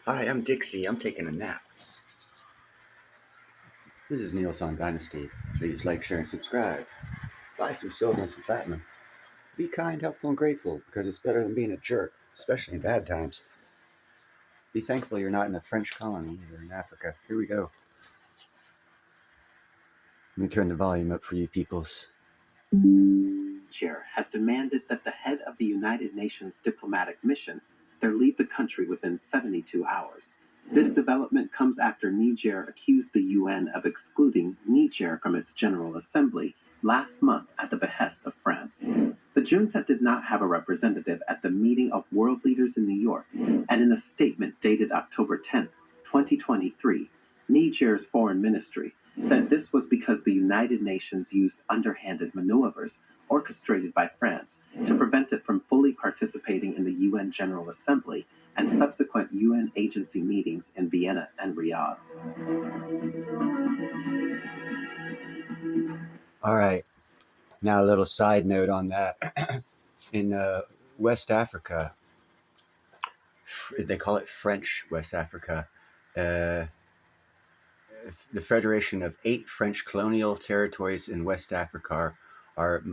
Hi, I'm Dixie. I'm taking a nap. This is Neil's on Dynasty. Please like, share, and subscribe. Buy some silver and some platinum. Be kind, helpful, and grateful because it's better than being a jerk, especially in bad times. Be thankful you're not in a French colony or in Africa. Here we go. Let me turn the volume up for you peoples. Chair has demanded that the head of the United Nations diplomatic mission there leave the country within 72 hours. This development comes after Niger accused the UN of excluding Niger from its General Assembly last month at the behest of France. The junta did not have a representative at the meeting of world leaders in New York, and in a statement dated October 10, 2023, Niger's foreign ministry said this was because the United Nations used underhanded maneuvers orchestrated by France to prevent it from fully participating in the UN General Assembly and subsequent UN agency meetings in Vienna and Riyadh. All right. Now, a little side note on that. In West Africa, they call it French West Africa. Uh, the Federation of 8 French colonial territories in West Africa are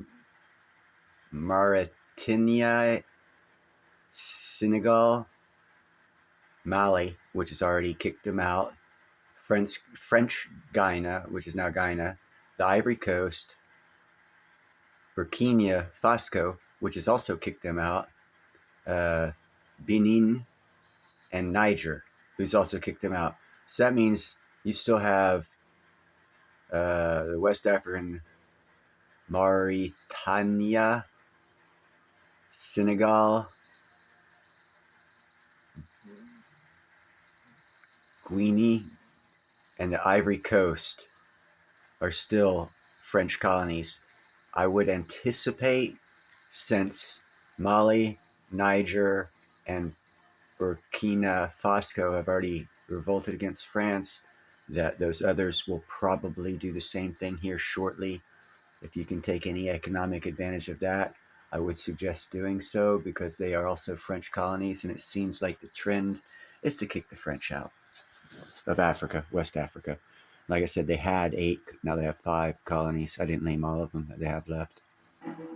Mauritania, Senegal, Mali, which has already kicked them out, French Guiana, which is now Guiana, the Ivory Coast, Burkina Faso, which has also kicked them out, Benin, and Niger, who's also kicked them out. So that means you still have the West African Mauritania, Senegal, Guinea, and the Ivory Coast are still French colonies. I would anticipate, since Mali, Niger, and Burkina Faso have already revolted against France, that those others will probably do the same thing here shortly. If you can take any economic advantage of that, I would suggest doing so because they are also French colonies, and it seems like the trend is to kick the French out of Africa, West Africa. Like I said, they had 8, now they have 5 colonies. I didn't name all of them that they have left.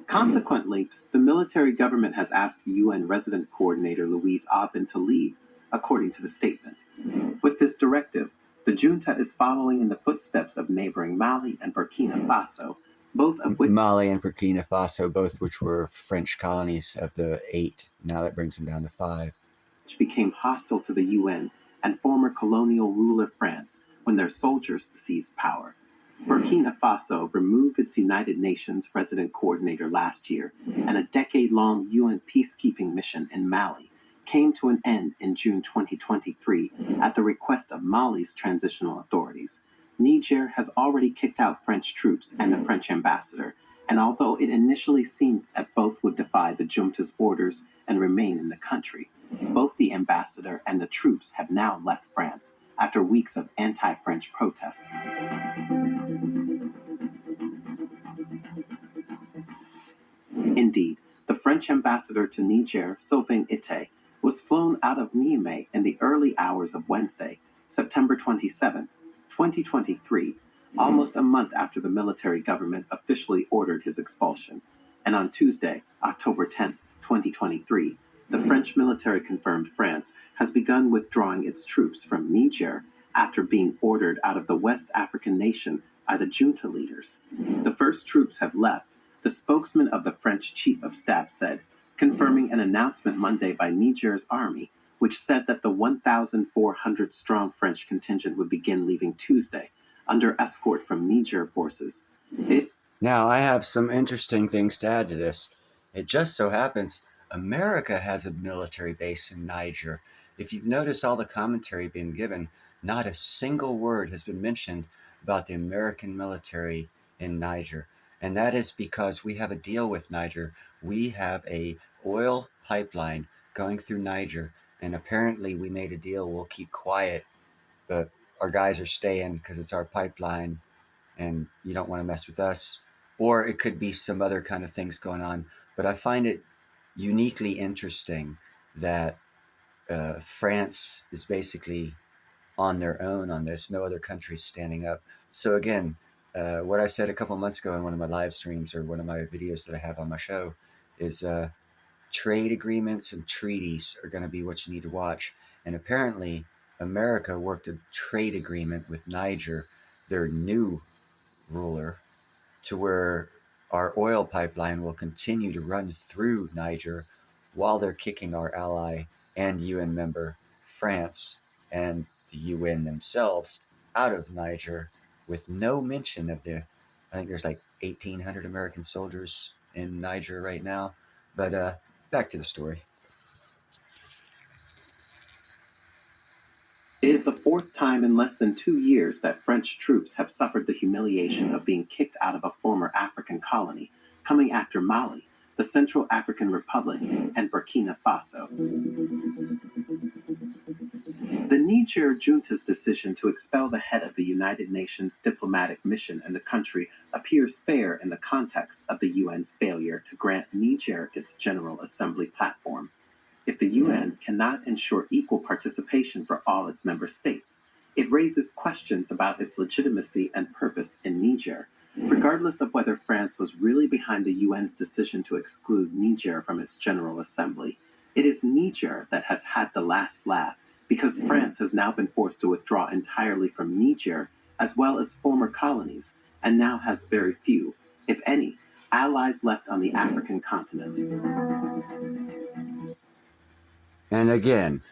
Consequently, the military government has asked UN resident coordinator Louise Aubin to leave, according to the statement. With this directive, the junta is following in the footsteps of neighboring Mali and Burkina Faso, both of which Mali and Burkina Faso, both which were French colonies of the 8. Now that brings them down to 5. became hostile to the UN and former colonial ruler France when their soldiers seized power. Burkina Faso removed its United Nations resident coordinator last year, and a decade-long UN peacekeeping mission in Mali came to an end in June 2023 at the request of Mali's transitional authorities. Niger has already kicked out French troops and the French ambassador, and although it initially seemed that both would defy the junta's orders and remain in the country, both the ambassador and the troops have now left France after weeks of anti-French protests. Indeed, the French ambassador to Niger, Sylvain Ite, was flown out of Niamey in the early hours of Wednesday, September 27, 2023, almost a month after the military government officially ordered his expulsion. And on Tuesday, October 10, 2023, the French military confirmed France has begun withdrawing its troops from Niger after being ordered out of the West African nation by the junta leaders. The first troops have left, the spokesman of the French Chief of Staff said, confirming an announcement Monday by Niger's army, which said that the 1,400-strong French contingent would begin leaving Tuesday, under escort from Niger forces. Now, I have some interesting things to add to this. It just so happens America has a military base in Niger. If you've noticed all the commentary being given, not a single word has been mentioned about the American military in Niger. And that is because we have a deal with Niger. We have a oil pipeline going through Niger, and apparently we made a deal. We'll keep quiet, but our guys are staying because it's our pipeline, and you don't want to mess with us. Or it could be some other kind of things going on. But I find it uniquely interesting that France is basically on their own on this. No other countries standing up. So again, what I said a couple months ago in one of my live streams or one of my videos that I have on my show is trade agreements and treaties are going to be what you need to watch. And apparently, America worked a trade agreement with Niger, their new ruler, to where our oil pipeline will continue to run through Niger while they're kicking our ally and UN member France and the UN themselves out of Niger with no mention of I think there's like 1,800 American soldiers in Niger right now. But back to the story. It is the fourth time in less than 2 years that French troops have suffered the humiliation of being kicked out of a former African colony, coming after Mali, the Central African Republic, and Burkina Faso. The Niger junta's decision to expel the head of the United Nations diplomatic mission in the country appears fair in the context of the UN's failure to grant Niger its General Assembly platform. If the UN cannot ensure equal participation for all its member states, it raises questions about its legitimacy and purpose in Niger. Regardless of whether France was really behind the UN's decision to exclude Niger from its General Assembly, it is Niger that has had the last laugh because France has now been forced to withdraw entirely from Niger as well as former colonies and now has very few, if any, allies left on the African continent. And again,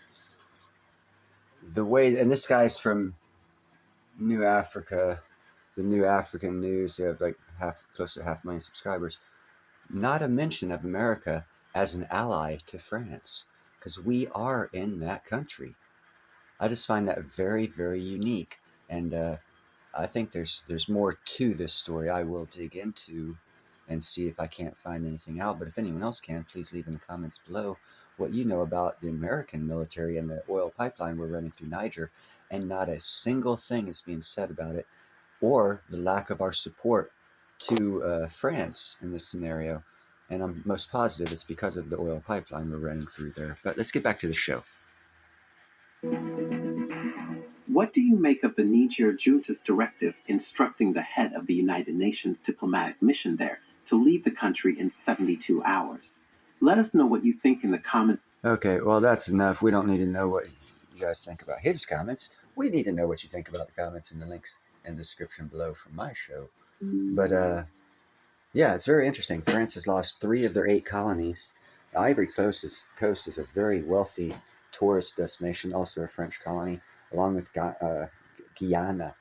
and this guy's from New Africa, the New African News. They have like close to 500,000 subscribers. Not a mention of America as an ally to France, because we are in that country. I just find that very, very unique, and I think there's more to this story. I will dig into and see if I can't find anything out. But if anyone else can, please leave in the comments below what you know about the American military and the oil pipeline we're running through Niger. And not a single thing is being said about it, or the lack of our support to France in this scenario. And I'm most positive it's because of the oil pipeline we're running through there. But let's get back to the show. What do you make of the Niger junta's directive instructing the head of the United Nations diplomatic mission there to leave the country in 72 hours? Let us know what you think in the comments. Okay, well, that's enough. We don't need to know what you guys think about his comments. We need to know what you think about the comments in the links in the description below from my show. But yeah, it's very interesting. France has lost 3 of their 8 colonies. The Ivory Coast is a very wealthy tourist destination, also a French colony, along with Guyana.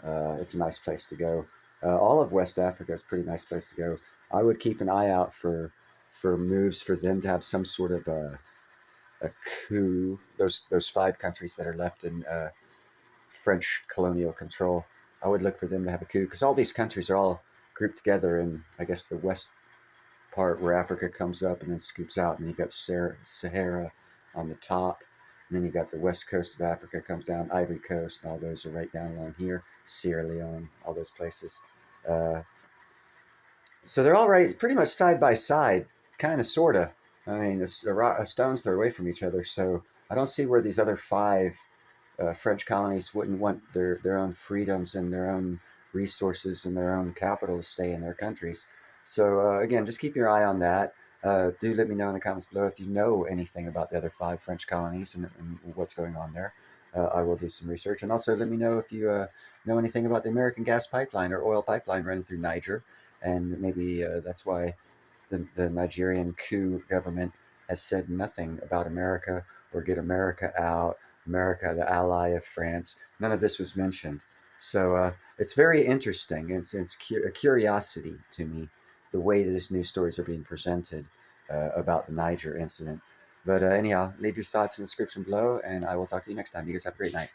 It's a nice place to go. All of West Africa is a pretty nice place to go. I would keep an eye out for moves for them to have some sort of a coup. Those 5 countries that are left in French colonial control, I would look for them to have a coup, because all these countries are all grouped together in, I guess, the west part where Africa comes up and then scoops out, and you've got Sahara on the top, and then you got the west coast of Africa comes down, Ivory Coast, and all those are right down along here, Sierra Leone, all those places. So they're all right, pretty much side by side, kind of, sort of. I mean, a stone's throw away from each other, so I don't see where these other 5 French colonies wouldn't want their own freedoms and their own resources and their own capital to stay in their countries. So again, just keep your eye on that. Do let me know in the comments below if you know anything about the other 5 French colonies and what's going on there. I will do some research. And also let me know if you know anything about the American gas pipeline or oil pipeline running through Niger. And maybe that's why the Nigerian coup government has said nothing about America or get America out, America, the ally of France. None of this was mentioned. So it's very interesting. It's a curiosity to me, the way that these news stories are being presented about the Niger incident. But anyhow, leave your thoughts in the description below, and I will talk to you next time. You guys have a great night.